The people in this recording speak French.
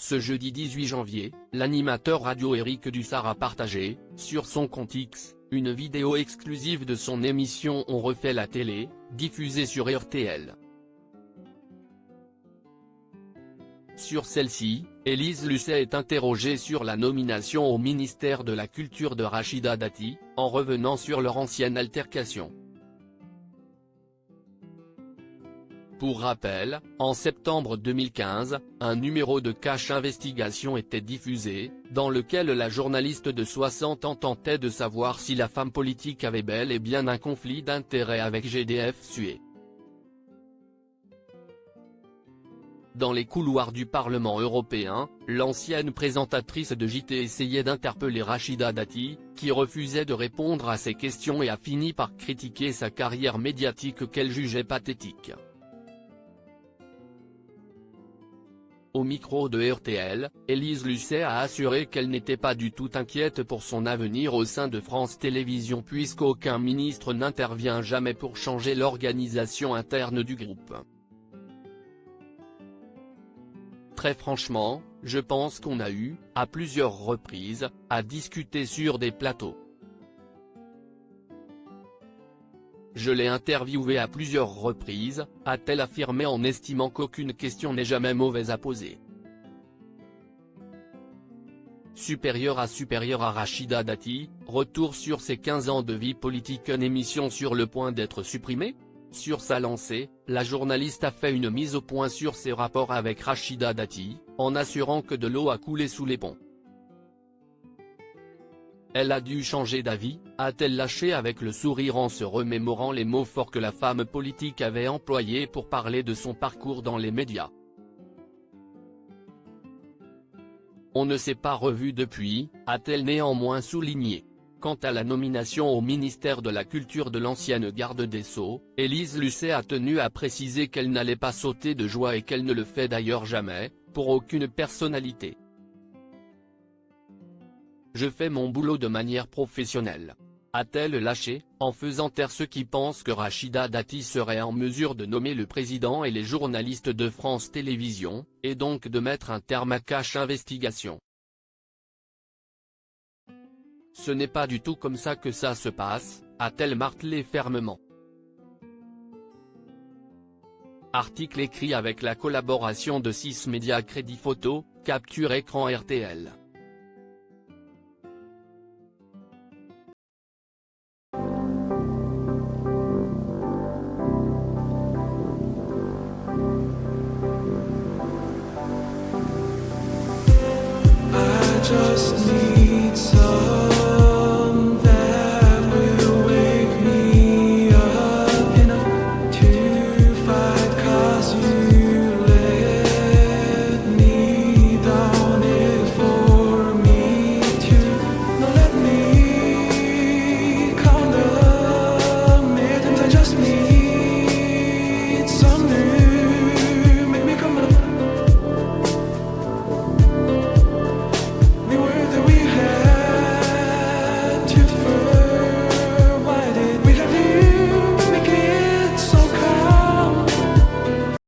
Ce jeudi 18 janvier, l'animateur radio Éric Dussart a partagé, sur son compte X, une vidéo exclusive de son émission On refait la télé, diffusée sur RTL. Sur celle-ci, Élise Lucet est interrogée sur la nomination au ministère de la Culture de Rachida Dati, en revenant sur leur ancienne altercation. Pour rappel, en septembre 2015, un numéro de Cash Investigation était diffusé, dans lequel la journaliste de 60 ans tentait de savoir si la femme politique avait bel et bien un conflit d'intérêts avec GDF Suez. Dans les couloirs du Parlement européen, l'ancienne présentatrice de JT essayait d'interpeller Rachida Dati, qui refusait de répondre à ses questions et a fini par critiquer sa carrière médiatique qu'elle jugeait pathétique. Au micro de RTL, Élise Lucet a assuré qu'elle n'était pas du tout inquiète pour son avenir au sein de France Télévisions puisqu'aucun ministre n'intervient jamais pour changer l'organisation interne du groupe. Très franchement, je pense qu'on a eu, à plusieurs reprises, à discuter sur des plateaux. Je l'ai interviewé à plusieurs reprises, a-t-elle affirmé en estimant qu'aucune question n'est jamais mauvaise à poser. Supérieur à Rachida Dati, retour sur ses 15 ans de vie politique. Une émission sur le point d'être supprimée ? Sur sa lancée, la journaliste a fait une mise au point sur ses rapports avec Rachida Dati, en assurant que de l'eau a coulé sous les ponts. Elle a dû changer d'avis, a-t-elle lâché avec le sourire en se remémorant les mots forts que la femme politique avait employés pour parler de son parcours dans les médias. On ne s'est pas revu depuis, a-t-elle néanmoins souligné. Quant à la nomination au ministère de la Culture de l'ancienne garde des Sceaux, Élise Lucet a tenu à préciser qu'elle n'allait pas sauter de joie et qu'elle ne le fait d'ailleurs jamais, pour aucune personnalité. Je fais mon boulot de manière professionnelle. A-t-elle lâché, en faisant taire ceux qui pensent que Rachida Dati serait en mesure de nommer le président et les journalistes de France Télévisions, et donc de mettre un terme à Cash Investigation. Ce n'est pas du tout comme ça que ça se passe, a-t-elle martelé fermement. Article écrit avec la collaboration de 6 médias Crédit Photo, Capture Écran RTL.